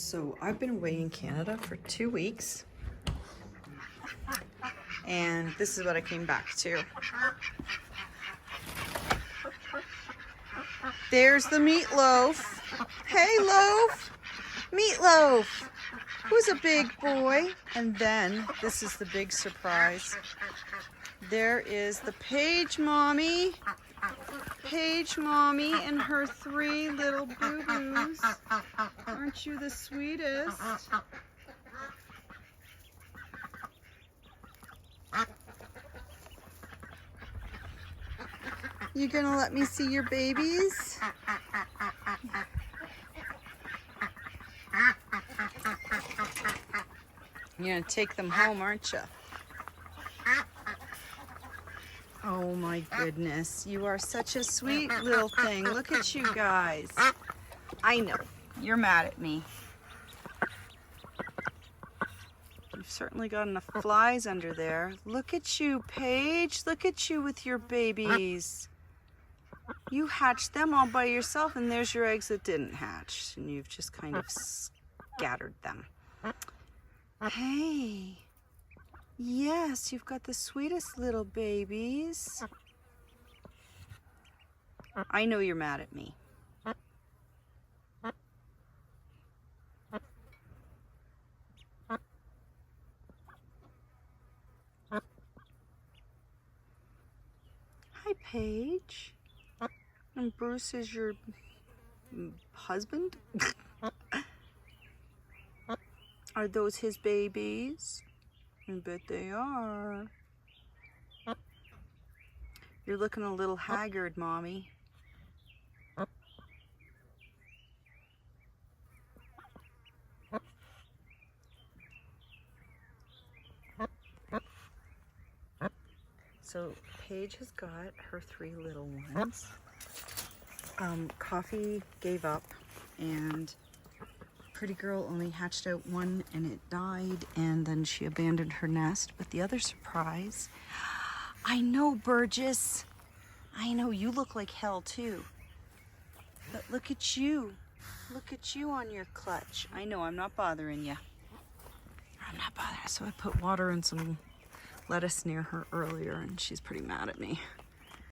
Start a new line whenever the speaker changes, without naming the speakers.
So I've been away in Canada for 2 weeks, and this is what I came back to. There's the Meatloaf. Hey, Loaf! Meatloaf! Who's a big boy? And then, this is the big surprise. There is the Paige mommy. Paige mommy and her 3 little boo-boos. Aren't you the sweetest? You gonna let me see your babies? You're gonna take them home, aren't you? Oh my goodness, you are such a sweet little thing. Look at you guys. I know, you're mad at me. You've certainly got enough flies under there. Look at you, Paige. Look at you with your babies. You hatched them all by yourself, and there's your eggs that didn't hatch, and you've just kind of scattered them. Hey. Yes, you've got the sweetest little babies. I know you're mad at me. Hi, Paige. And Bruce is your husband? Are those his babies? I bet they are. You're looking a little haggard, Mommy. So Paige has got her 3 little ones. Coffee gave up, and Pretty Girl only hatched out 1 and it died, and then she abandoned her nest. But the other surprise, I know, Burgess, I know you look like hell too, but look at you on your clutch. I know, I'm not bothering you. I'm not bothering. So I put water and some lettuce near her earlier, and she's pretty mad at me.